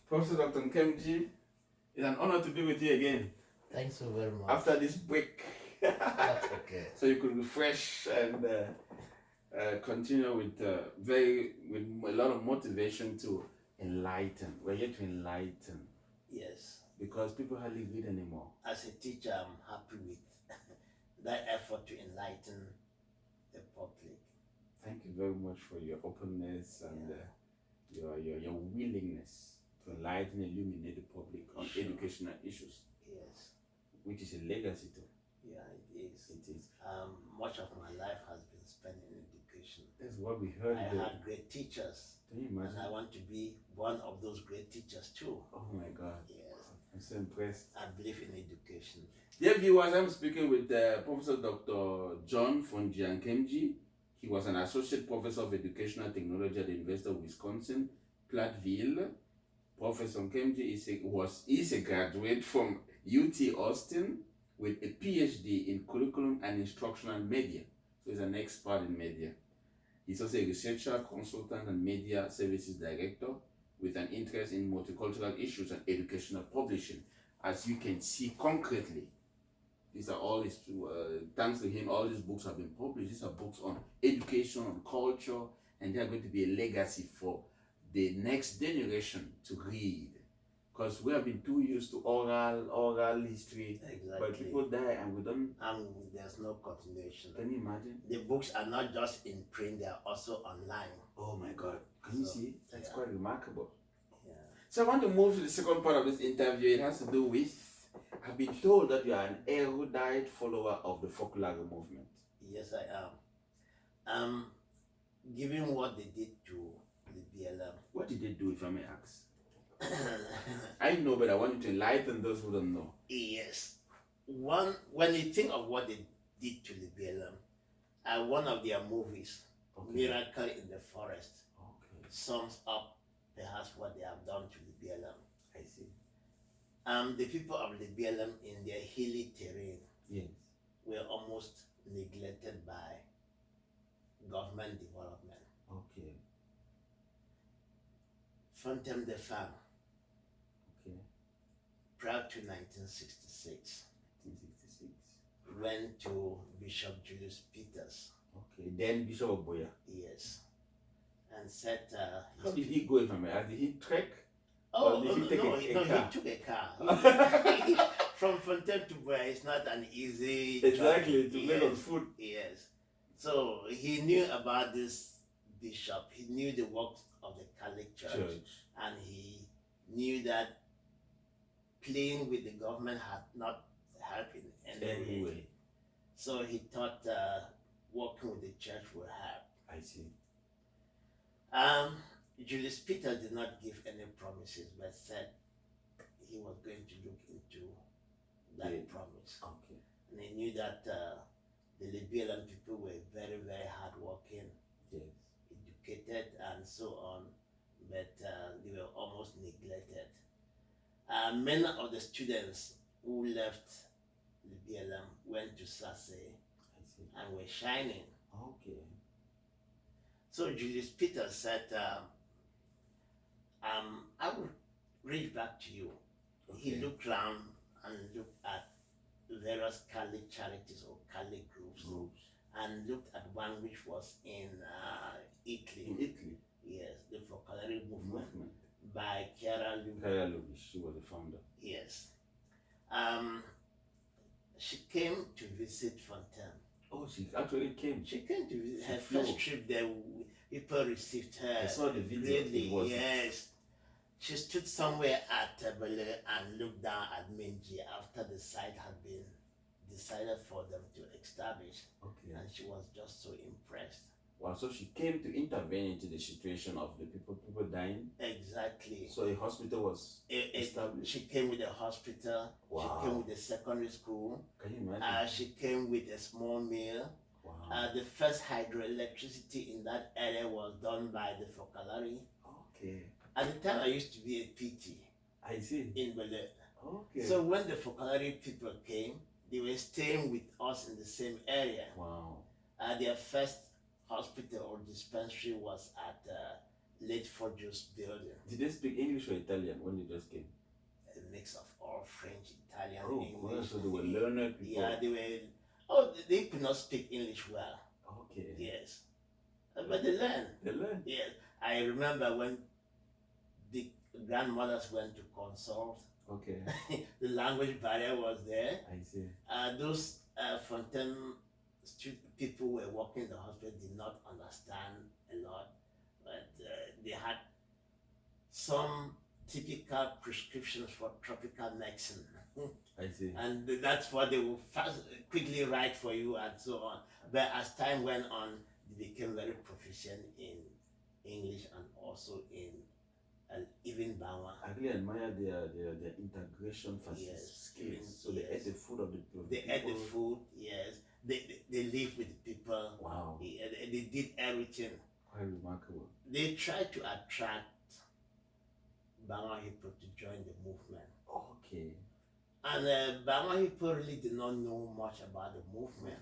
Professor Dr. Nkemnji, it's an honor to be with you again. Thanks so very much. After this break. That's okay. So you could refresh and continue with a lot of motivation to enlighten. We're here to enlighten. Yes. Because people hardly read anymore. As a teacher, I'm happy with that effort to enlighten the public. Thank you very much for your openness and your willingness to enlighten and illuminate the public on educational issues. Yes. Which is a legacy too. Yeah, it is. It is. Much of my life has been spent in education. That's what we heard. I had great teachers. Can you imagine? And I want to be one of those great teachers too. Oh my God. Yes. I'm so impressed. I believe in education. Dear viewers, I'm speaking with Professor Dr. John Feudjio Nkemnji. He was an associate professor of educational technology at the University of Wisconsin-Platteville. Professor Nkemnji is a graduate from UT Austin with a PhD in curriculum and instructional media. So he's an expert in media. He's also a researcher, consultant, and media services director with an interest in multicultural issues and educational publishing. As you can see concretely, these are all his, thanks to him, all these books have been published. These are books on education, on culture, and they are going to be a legacy for the next generation to read. Because we have been too used to oral history. Exactly. But people die and we don't... And there's no continuation. Can you imagine? The books are not just in print, they are also online. Oh my God. Can you see? That's quite remarkable. Yeah. So I want to move to the second part of this interview. It has to do with, I've been told that you are an erudite follower of the folklore movement. Yes, I am. Given what they did to Lebialem. What did they do, if I may ask? I know, but I want you to enlighten those who don't know. Yes. When you think of what they did to Lebialem, one of their movies, Miracle in the Forest, sums up perhaps what they have done to Lebialem. I see. The people of Lebialem in their hilly terrain were almost neglected by government development. Okay. Fontem de Femme. Okay. Prior to 1966. 1966. Went to Bishop Julius Peters. Okay. Then Bishop Oboya. Yes. And said... how did he go, if I may ask? Did he trek? Oh, no, he took a car. From Fontem to Boya, it's not an easy Exactly, to make on foot. Yes. So he knew about this bishop. He knew the works of the Catholic Church. And he knew that playing with the government had not helped in any way. So he thought working with the church would help. I see. Julius Peter did not give any promises, but said he was going to look into that promise. Okay. And he knew that the Lebialem people were very, very hardworking, educated, and so on, but they were almost neglected. Many of the students who left Lebialem went to Sase and were shining. Okay. So Julius Peter said, I will reach back to you. Okay. He looked around and looked at various Catholic charities or Catholic groups. And looked at one which was in Italy. In Italy? Yes, the folklore movement by Chiara Lubisch. Chiara Lubisch, she was the founder. Yes. She came to visit Fontem. Oh, she actually came? She came to visit. Her first trip there, people received her. I saw the video. Really, yes. She stood somewhere at Bele and looked down at Nkemnji after the site had been decided for them to establish. Okay. And she was just so impressed. Wow, so she came to intervene into the situation of the people dying? Exactly. So a hospital was established? She came with a hospital. Wow. She came with a secondary school. Can you imagine? She came with a small mill. Wow. The first hydroelectricity in that area was done by the folklore. Okay. At the time, I used to be a PT. I see. In Bele. Okay. So when the folklore people came, they were staying with us in the same area. Wow. Their first hospital or dispensary was at late Feudjio's building. Did they speak English or Italian when they just came? A mix of all French, Italian, Oh, English. well, so they were learned people. Yeah, they were. Oh, they could not speak English well. Okay. Yes, but they learned. They learned. Yes, I remember when the grandmothers went to consult. Okay. The language barrier was there. I see. Those Fontaine street people were working in the hospital did not understand a lot, but they had some typical prescriptions for tropical medicine. I see. And that's what they will quickly write for you and so on. But as time went on, they became very proficient in English and also in even Bangla. I really admire their integration Yes, skills. So they ate the food of the people. They ate the food, yes. They live with the people. Wow. They did everything. Quite remarkable. They tried to attract Bangla people to join the movement. Okay. And Bangla people really did not know much about the movement.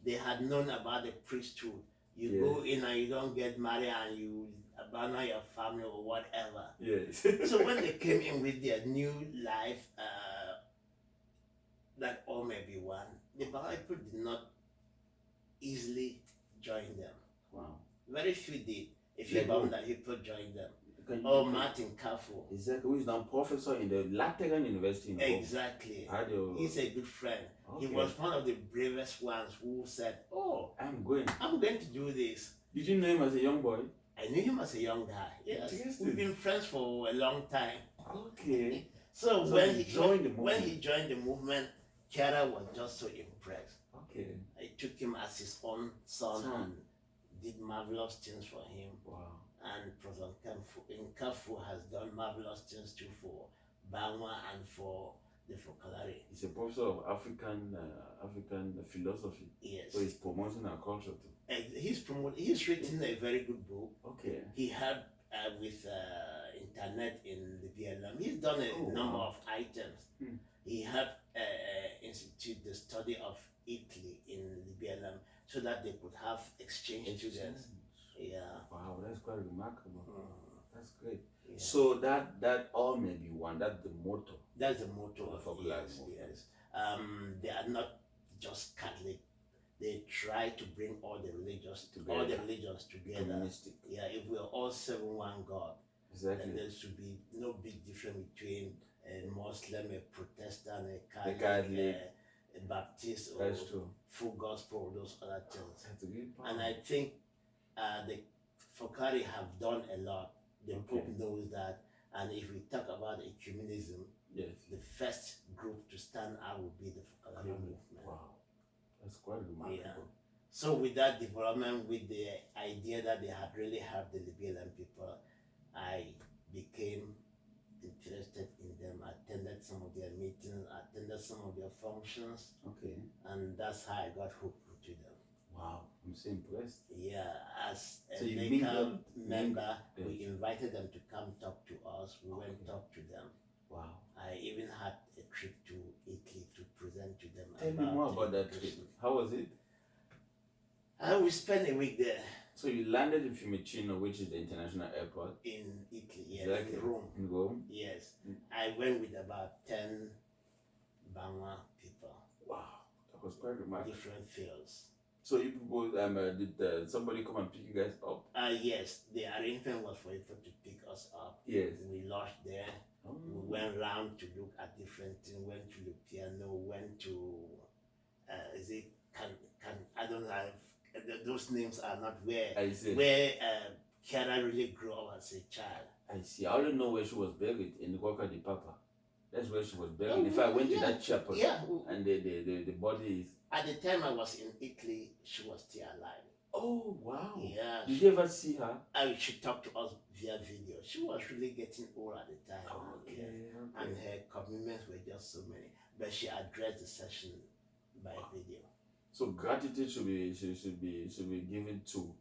They had known about the priesthood. You go in and you don't get married and you abandon your family or whatever. Yes. So when they came in with their new life, that all may be one, the Bangla people did not easily join them. Wow. Very few did. A few Bangla people joined them. Martin Kafu. Exactly. Who is now professor in the Lateran University in Rome. Exactly. He's a good friend. Okay. He was one of the bravest ones who said, "Oh, I'm going to do this." Did you know him as a young boy? I knew him as a young guy. Yes. We've been friends for a long time. Okay. So when he joined the movement, Kiara was just so impressed. Okay. I took him as his own son and did marvelous things for him. Wow. And Professor Nkemnji has done marvelous things too for Bangla and for the vocabulary. He's a professor of African philosophy. Yes. So he's promoting our culture too. And he's written a very good book. Okay. He helped with internet in Lebialem. He's done a number of items. He helped institute the study of Italy in Lebialem so that they could have exchange students. Yeah. Wow, that's quite remarkable. That's great. Yeah. So that all may be one. That's the motto. That's the motto of popular movement. Yes. They are not just Catholic. They try to bring all the religions together. Communistic. Yeah, if we are all serving one God, exactly, then there should be no big difference between a Muslim, a Protestant, a Catholic, a Baptist, or that's true, full gospel, those other things. That's a good point. And I think the Fokari have done a lot. The Pope knows that. And if we talk about ecumenism, yes, the first group to stand out will be the Fokari movement. Wow, that's quite remarkable. Yeah. So with that development, with the idea that they had really helped the Lebialem people, I became interested in them, attended some of their meetings, attended some of their functions. Okay. And that's how I got hooked to them. Wow, I'm so impressed. Yeah, as a LECA member, we invited them to come talk to us. We went and talked to them. Wow. I even had a trip to Italy to present to them. Tell me more about that trip. How was it? We spent a week there. So you landed in Fiumicino, which is the international airport. In Italy, yes, exactly. In Rome. In Rome? Yes. I went with about 10 Bangla people. Wow, that was quite remarkable. Different fields. So you people, did somebody come and pick you guys up? Yes, the arrangement was for people to pick us up. Yes. We lodged there. Oh. We went around to look at different things, went to the piano, went to, I don't know, those names are not where Kiara really grew up as a child. I see. I only know where she was buried, in Goka di Papa. That's where she was buried. If I went to that chapel, and the body is... At the time I was in Italy, she was still alive. Oh, wow. Yeah. Did you ever see her? She talked to us via video. She was really getting old at the time. Okay. And her commitments were just so many. But she addressed the session by video. So gratitude should be given to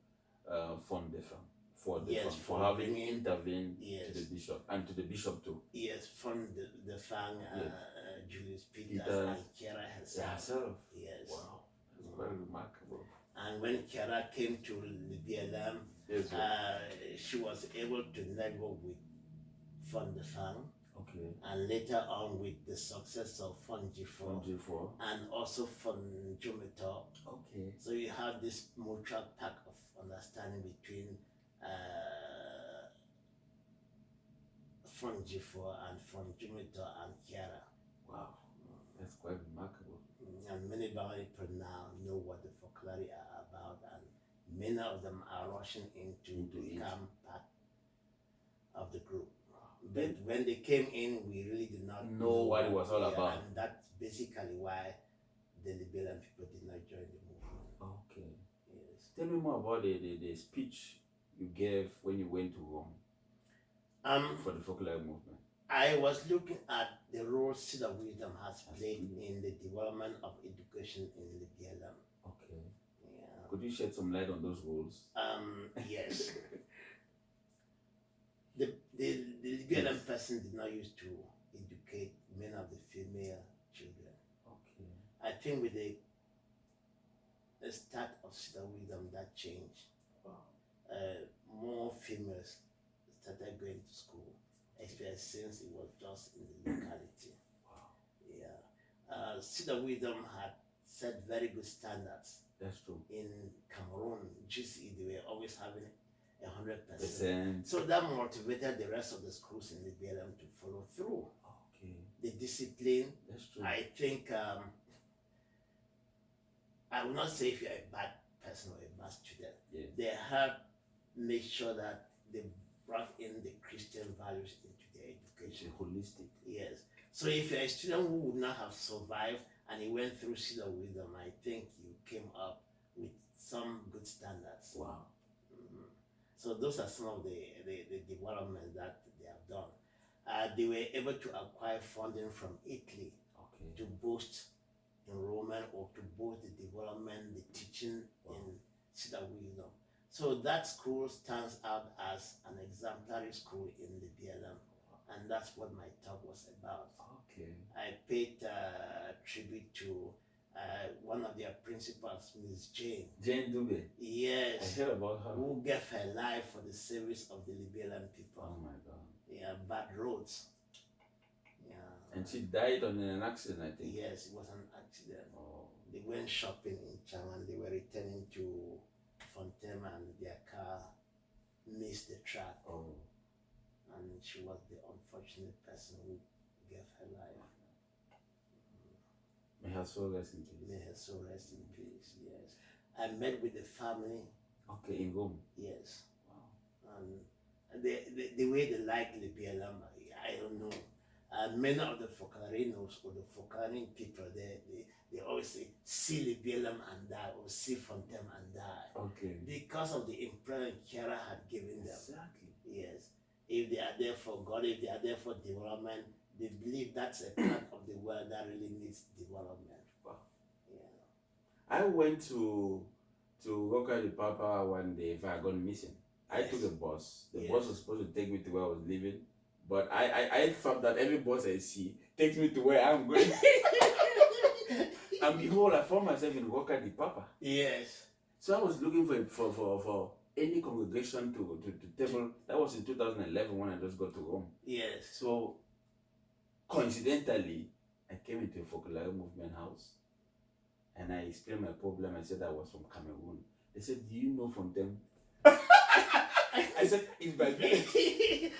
for having intervened to the bishop and to the bishop too. Yes, from the Fang, Julius Peters and Kiara herself. Yes. Wow, that's very remarkable. And when Kiara came to Lebialem, she was able to network with Fon de Fang, Okay. and later on with the success of Fonjifo G4. and also Fonjumito. Okay. So you have this mutual pact of understanding between Fonjifo and Fonjumito and Kiara. Wow, that's quite remarkable. And many Bangladeshi people now know what the folklore are about, and many of them are rushing into become part of the group. But when they came in, we really did not know what it was all about. And that's basically why the Lebialem people did not join the movement. Okay. Yes. Tell me more about the speech you gave when you went to Rome for the folklore movement. I was looking at the role Seed of Wisdom has played in the development of education in Lebialem. Okay. Yeah. Could you shed some light on those roles? Yes. The Lebialem person did not used to educate many of the female children. Okay. I think with the start of Seed of Wisdom, that changed. Wow. More females started going to school, especially since it was just in the locality. Wow. Yeah. Seed of Wisdom had set very good standards. That's true. In Cameroon, GCE, they were always having 100%. So that motivated the rest of the schools in Lebialem to follow through. Okay. The discipline. That's true. I think I will not say if you're a bad person or a bad student. Yeah. They have made sure that they brought in the Christian values into their education. It's holistic. Yes. So if you're a student who would not have survived and you went through Seed of Wisdom, I think you came up with some good standards. Wow. So those are some of the developments that they have done. They were able to acquire funding from Italy to boost enrollment or to boost the development, the teaching in Seed of Wisdom. So that school stands out as an exemplary school in Lebialem, and that's what my talk was about. Okay. I paid tribute to one of their principals, Miss Jane. Jane Dube. Yes. I heard about her. Who gave her life for the service of the Lebialem people. Oh my God. Yeah, bad roads. Yeah. And she died on an accident, I think. Yes, it was an accident. Oh. They went shopping in Chang'an. They were returning to Fontaine and their car missed the track. Oh. And she was the unfortunate person who gave her life. May her soul rest in peace. May her soul rest in peace, yes. I met with the family. Okay, in Rome. Yes. Wow. And the way they like Lebialem, I don't know. Many of the Folklorinos or the Folklorian people, they always say, see Lebialem and die, or see Fontaine and die. Okay. Because of the impression Kiara had given them. Exactly. Yes. If they are there for God, if they are there for development, they believe that's a part of the world that really needs development. Wow. Yeah. I went to Roca the Papa one day if I got missing. I took a bus. The bus was supposed to take me to where I was living, but I thought that every bus I see takes me to where I'm going. And behold, I found myself in Roca the Papa. Yes. So I was looking for any congregation to table. That was in 2011 when I just got to Rome. Yes. So coincidentally, I came into a folklore movement house and I explained my problem. I said I was from Cameroon. They said, do you know Fontaine? I said, it's my village.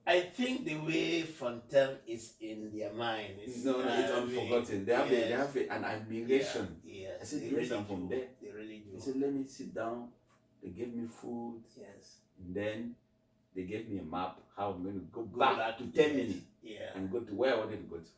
I think the way Fontaine is in their mind is no, it's unforgotten. They have an admiration. Yes. I said, yes, I'm from there. They really do. They said, let me sit down. They gave me food. Yes. And then they gave me a map how I'm going to go back to 10 minutes. Yeah. And go to where I wanted to go to.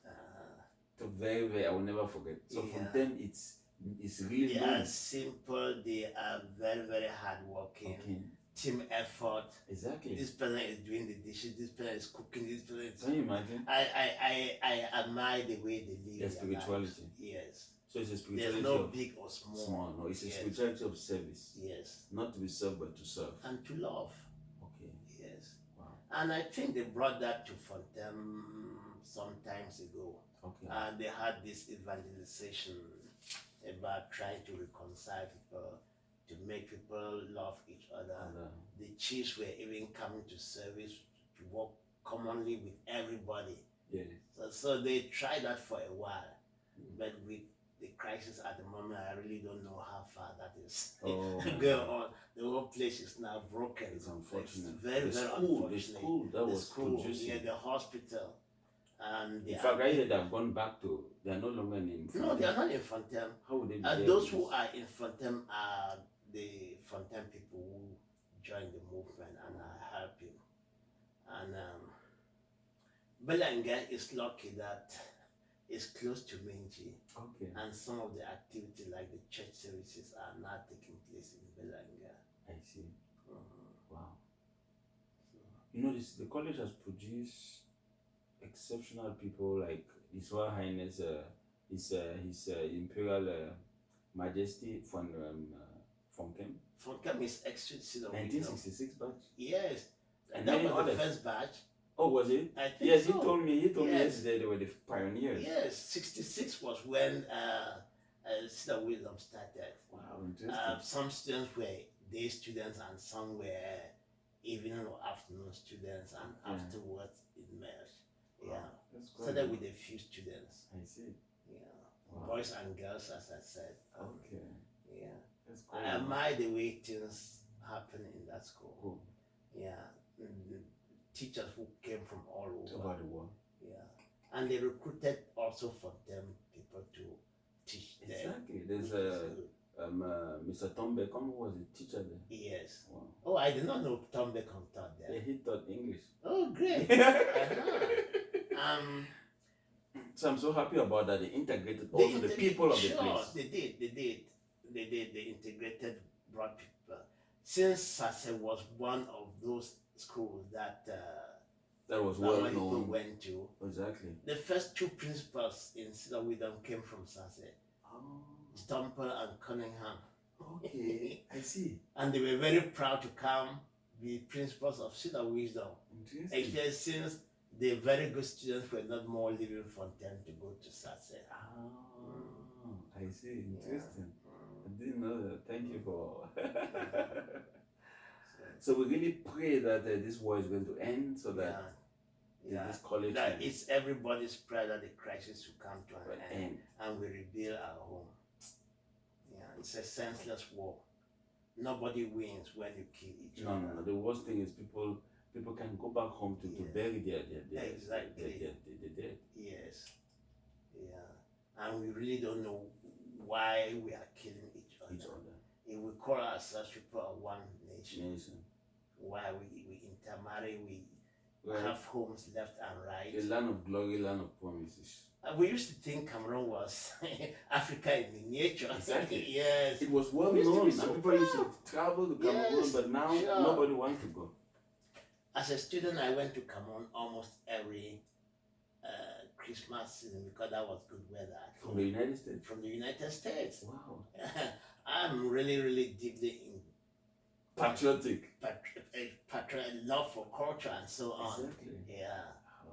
So very, very, I will never forget. So Fontaine, it's really they are simple. They are very, very hardworking. Okay. Team effort. Exactly. This person is doing the dishes. This person is cooking. This person is. Can you imagine? I admire the way they live. Their spirituality. Yes. So it's a spirituality. There's no big or small. Small. No, it's a spirituality of service. Yes. Not to be served, but to serve. And to love. Okay. Yes. Wow. And I think they brought that to Fontaine some times ago. Okay. And they had this evangelization about trying to reconcile people, to make people love each other. The chiefs were even coming to service to work commonly with everybody. Yes. So they tried that for a while, but with the crisis at the moment, I really don't know how far that is going on. The whole place is now broken. It's unfortunate. It's very, very unfortunate. The school that was producing. Yeah, the hospital. And in fact, I heard they've gone back to, they are no longer in Fontem. No, they are not in Fontem. How would they be And those who are in Fontem are the Fontem people who joined the movement and are helping. And Belanga is lucky that it's close to Nkemnji. Okay. And some of the activity like the church services are now taking place in Belanga. I see. Wow. You know, the college has produced exceptional people like His Royal Highness, His Imperial Majesty from Fonkem. Fonkem is extra 1966 batch. Yes, and that was others. the first batch. Oh, was it? I think yes, so. he told me yesterday they were the pioneers. Yes, 66 was when Sister Wisdom started. Wow, interesting. Some students were day students and some were evening or afternoon students, and afterwards it merged. Yeah, started with a few students. I see. Yeah, wow. Boys and girls, as I said. Okay. Yeah, that's cool. I admire the way things happen in that school. Cool. Yeah, teachers who came from all over the world. Yeah, and they recruited also for them people to teach them. Exactly. There's Mr. Tom Beckham who was a teacher there. Yes. Wow. Oh, I did not know Tom Beckham taught there. Yeah, he taught English. Oh, great. So I'm so happy about that. They integrated also the people of the place. They did. They integrated, brought people. Since Sase was one of those schools that was well people known. went to. Exactly. The first two principals in Sister Wisdom came from Sase. Oh. Stumper and Cunningham. Okay, I see. And they were very proud to come be principals of Sister Wisdom. Interesting. Since the very good students were not more leaving Fontaine to go to Sase. Oh, I see. Interesting. I didn't know that. Thank you for. So we really pray that this war is going to end, so that this college. That it's everybody's prayer that the crisis will come to an end and we rebuild our home. Yeah, it's a senseless war. Nobody wins when you kill each other. No. The worst thing is people can go back home to bury their dead. Yes. Yeah. And we really don't know why we are killing each other. If we call ourselves people of one nation. Why we intermarry, we have homes left and right. The land of glory, land of promises. We used to think Cameroon was Africa in miniature. Exactly. Yes. It was well known. People used to travel to Cameroon, but now nobody wants to go. As a student, I went to Cameroon almost every Christmas season because that was good weather. From the United States? From the United States. Wow. I'm really deeply in patriotic. Love for culture and so on. Exactly. Yeah.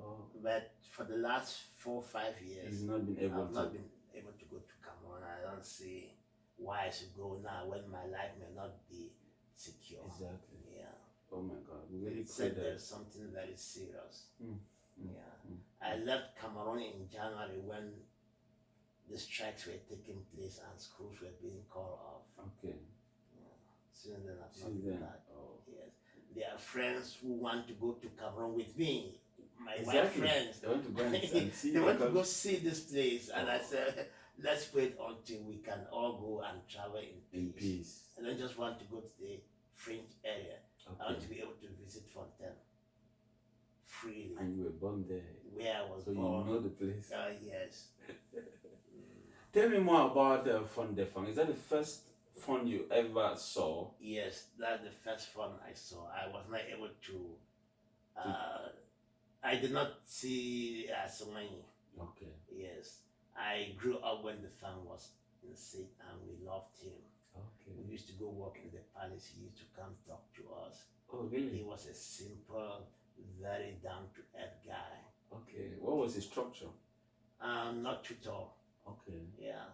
Oh. But for the last 4 or 5 years, I've not been able to go to Cameroon. I don't see why I should go now when my life may not be secure. Exactly. Yeah. Oh my God. We really said there's something very serious. I left Cameroon in January when the strikes were taking place and schools were being called off. Okay. Since then, I've not been back. Yes. There are friends who want to go to Cameroon with me. My white friends. They want to go and see. They want to go see this place. And I said, let's wait until we can all go and travel in peace. I don't just want to go to the fringe area. I want to be able to visit Fontaine freely. And you were born there. Where I was born. So you know the place. Yes. Tell me more about Fontaine. Is that the first fund you ever saw? Yes, that's the first fund I saw. I was not able to. I did not see so many. Okay. Yes, I grew up when the fund was in the seat, and we loved him. Okay. We used to go walk in the palace. He used to come talk to us. Oh, really? He was a simple, very down-to-earth guy. Okay. What was his structure? Not too tall. Okay. Yeah.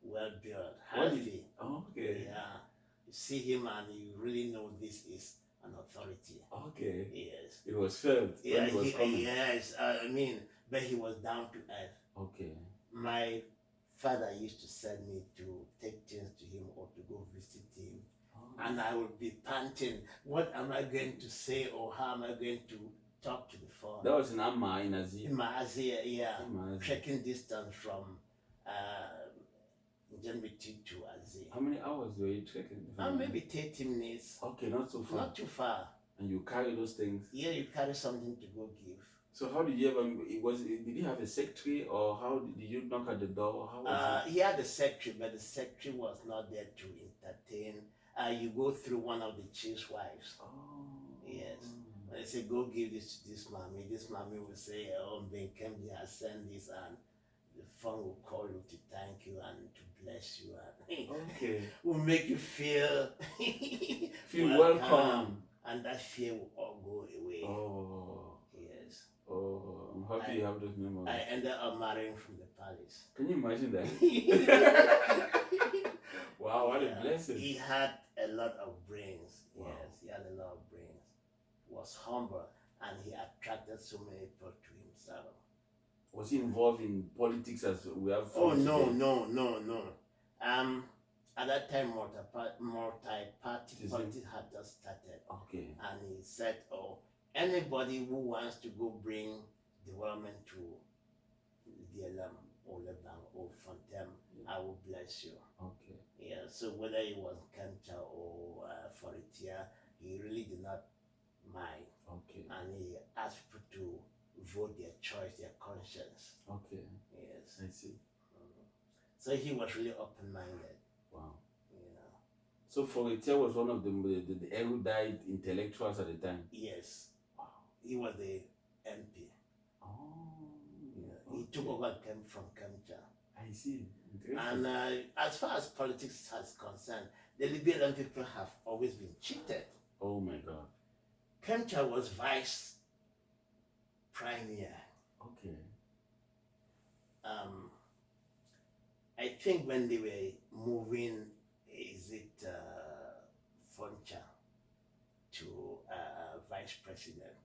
Well built, healthy. Okay. Yeah. You see him and you really know this is an authority. Okay. Yes. It was felt when he was coming. Yes, but he was down to earth. Okay. My father used to send me to take things to him or to go visit him. Oh. And I would be panting, what am I going to say or how am I going to talk to the phone? That was in Amma, in Azi. In Maazia, yeah. Amazi. Trekking distance from Nkemnji to Azi. How many hours were you trekking? Maybe 30 minutes. Okay, not so far. Not too far. And you carry those things? Yeah, you carry something to go give. So how did you ever, did you have a secretary or how did you knock at the door? How was it? He had a secretary, but the secretary was not there to entertain. You go through one of the chief's wives. Oh. Yes. When they say, go give this to this mommy will say, oh, Nkemnji has sent this, and the phone will call you to thank you and to bless you. And Okay. will make you feel welcome. And that fear will all go away. Oh. Yes. Oh, I'm happy you have those memories. I ended up marrying from the palace. Can you imagine that? Wow, what a blessing. He had a lot of brains. Wow. Yes, he had a lot of brains. He was humble and he attracted so many people to himself. Was he involved in politics as we have? Oh, no. At that time, multi-party politics had just started. Okay. And he said, oh, anybody who wants to go bring development to Lebialem or Lebialem or Fontem, I will bless you. Okay. Yeah, so whether it was Nkemnji or Foritia, he really did not mind. Okay. And he asked people to vote their choice, their conscience. Okay. Yes. I see. So he was really open-minded. Wow. Yeah. So Foritia was one of the erudite intellectuals at the time? Yes. Wow. He was the MP. Oh. Yeah. He took over from Nkemnji. I see. And as far as politics is concerned, the Lebialem people have always been cheated. Oh my God. Nkemnji was vice premier. Okay. I think when they were moving, Foncha to vice president,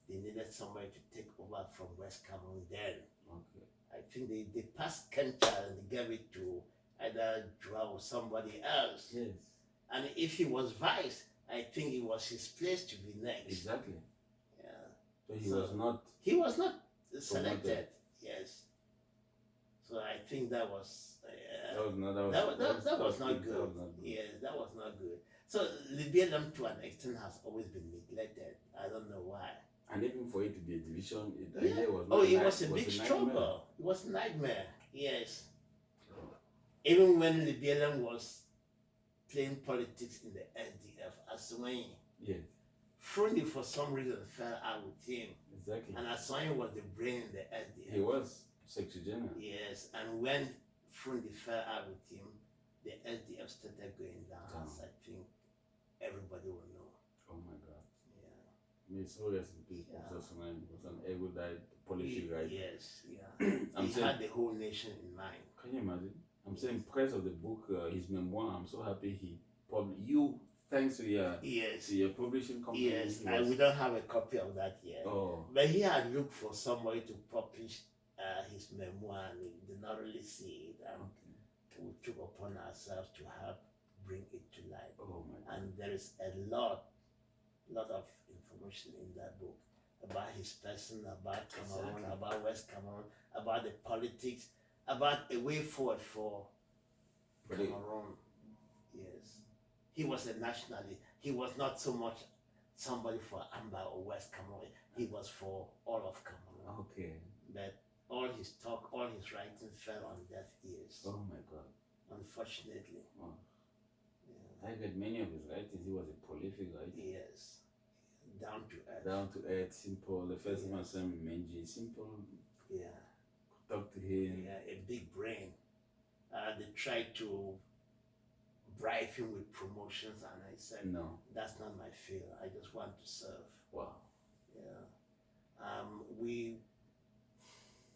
they needed somebody to take over from West Cameroon then. Okay. I think they passed Nkemnji and they gave it to either Joao or somebody else. Yes. And if he was vice, I think it was his place to be next. Exactly. Yeah. So he was not selected. promoted. Yes. So I think that was not good. That was not good. Yes, that was not good. So Lebialem to an extent has always been neglected. I don't know why. And even for it to be a division, it was a big struggle. It was a nightmare. Yes. Even when Lebialem was playing politics in the SDF, Aswany. Yes. Frundi for some reason fell out with him. Exactly. And Aswany was the brain in the SDF. He was Secretary General. Yes, and when Frundi fell out with him, the SDF started going down, as I think everybody will know. Oh my God. Yeah. May so rest in peace. Professor Emeritus was an erudite policy writer. Yes, yeah. He had the whole nation in mind. Can you imagine? I'm saying press of the book, his memoir. I'm so happy he published. Thanks to your publishing company. Yes, and we don't have a copy of that yet. Oh. But he had looked for somebody to publish his memoir, and he did not really see it. And we took upon ourselves to help bring it to light. Oh my God. And there is a lot of information in that book about his person, about Cameroon, about West Cameroon, about the politics, about a way forward for Cameroon. Yes. He was a nationalist. He was not so much somebody for Amba or West Cameroon. He was for all of Cameroon. Okay. But all his talk, all his writing fell on deaf ears. Oh my God. Unfortunately. Oh. Yeah. I read many of his writings. He was a prolific writer. Yes. Down to earth. Down to earth, simple. The first one, Nkemnji, simple. Yeah. Talk to him. Yeah, a big brain. They tried to bribe him with promotions, and I said, no, that's not my field. I just want to serve. Wow. Yeah. We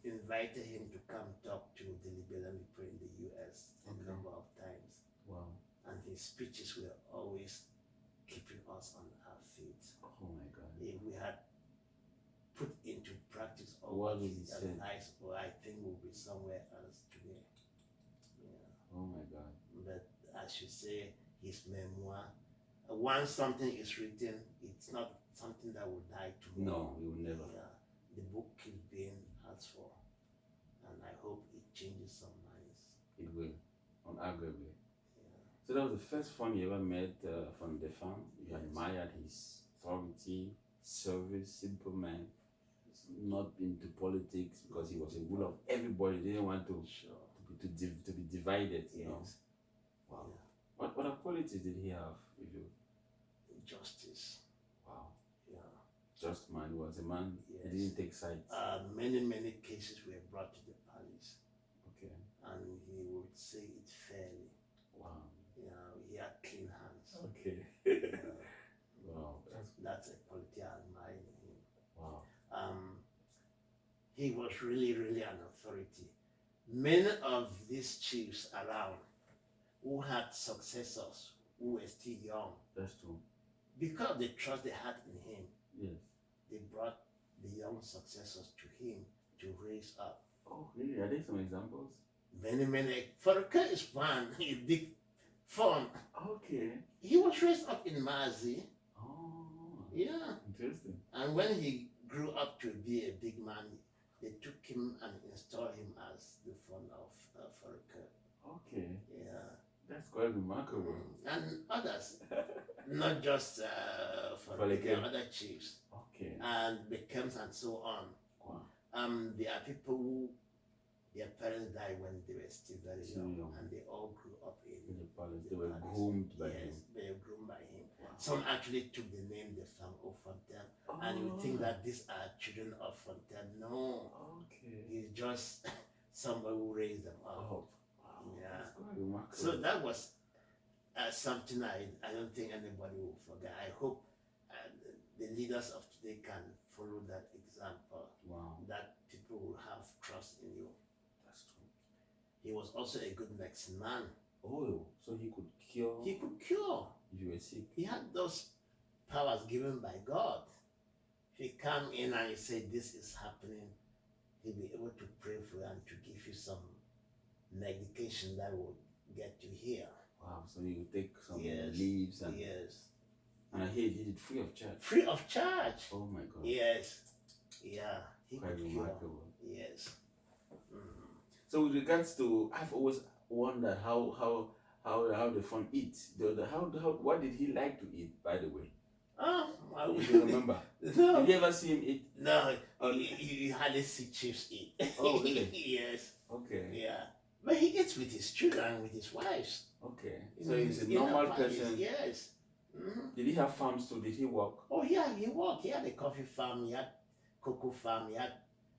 invited him to come talk to the Lebialem people in the US a number of times. Wow. And his speeches were always keeping us on our feet. What did he his say? advice, or I think will be somewhere else today. Yeah. Oh my God. But I should say his memoir. Once something is written, it's not something that will die tomorrow. No, it will never. Yeah. The book keeps being asked for, and I hope it changes some minds. It will, unarguably. Yeah. So that was the first fun you ever met from the farm. You Yes. admired his authority, service, simple man, not into politics because he was a ruler of everybody. He didn't want to Sure. to be divided. You know. Yes. Wow. Yeah. What other qualities did he have? Justice. Wow. Yeah. Just man. He was a man. Yes. He didn't take sides. Many cases were brought to the palace, Okay. and he would say it fairly. Wow. You know, he had clean hands. Okay. Yeah. Wow. That's a quality I admire in him. Wow. He was really an authority. Many of these chiefs around who had successors who were still young, That's true. because of the trust they had in him, Yes. they brought the young successors to him to raise up. Oh, really? Are there some examples? Many. For a case one, a big fun. Okay. He was raised up in Mazi. Oh. Yeah. Interesting. And when he grew up to be a big man, they took him and installed him as the founder of Faraka. Okay. Yeah. That's quite remarkable. And others, not just Faraka. other chiefs, Okay. and the camps and so on. Wow. There are people who their parents died when they were still very Still young, young. and they all grew up in In the palace. the They were palace. groomed by Yes, him. they were groomed by him. Wow. Some actually took the name they found of Fontaine, and you think that these are children of Fontaine. No, Okay. he's just somebody who raised them up. Oh. Wow. Yeah. That's quite remarkable. So that was something I don't think anybody will forget. I hope the leaders of today can follow that example, Wow. that people will have trust in you. That's true. He was also a good medicine man. Oh, so he could cure He could cure. if you were sick. He had those powers given by God. If you come in and you say this is happening, he'll be able to pray for you and to give you some medication that will get you here. Wow. So he would take some Yes. leaves and Yes. and I hear he did it free of charge. Free of charge. Oh my God. Yes. Yeah. He Quite could cure. remarkable. Yes. Mhm. So with regards to, I've always wondered how the fun eats. What did he like to eat, by the way? Oh, If you remember. No. Did you ever see him eat? No, you hardly see chiefs eat. Oh, really? Yes. Okay. Yeah. But he eats with his children, with his wives. Okay. In So he's a his normal inner families, person. Yes. Mhm. Did he have farms too? Did he work? Oh, yeah, he worked. He had a coffee farm, he had cocoa farm, he had,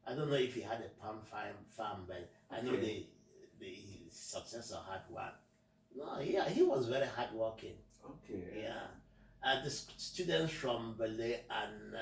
I don't know if he had a palm farm, but I know Okay. his successor had one. No, yeah, he was very hardworking. Okay. Yeah. The students from Belay and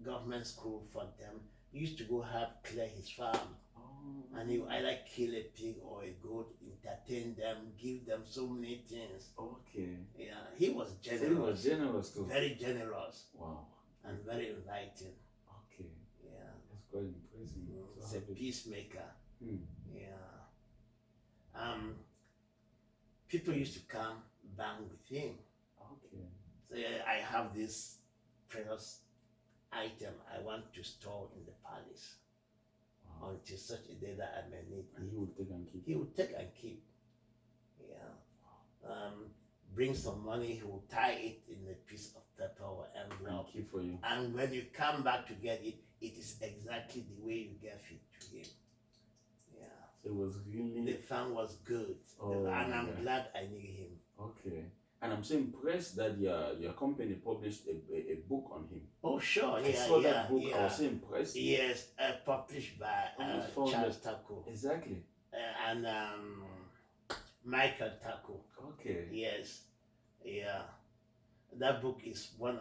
government school for them used to go help clear his farm. Oh. And he would either kill a pig or a goat, entertain them, give them so many things. Okay. Yeah, he was So generous. he was generous too. Very generous Wow. and very inviting. Okay. Yeah. That's quite impressive. He's So a how did- peacemaker. Hmm. Yeah. People used to come bang with him. Okay. So yeah, I have this precious item I want to store in the palace Wow. until such a day that I may need And it. he would take and keep. He would take and keep. Yeah. Bring some money, he will tie it in a piece of paper or And envelope. keep for you. And when you come back to get it, it is exactly the way you gave it to him. Yeah. So it was The really fan was good. Oh, and I'm yeah. glad I knew him. okay. And I'm so impressed that your company published a book on him. Oh, sure. I Yeah. saw yeah, that book. I yeah. was so impressed. Yes, published by Almost 400. Charles Taco Exactly. and Michael Taco. Okay. Yes, yeah. That book is one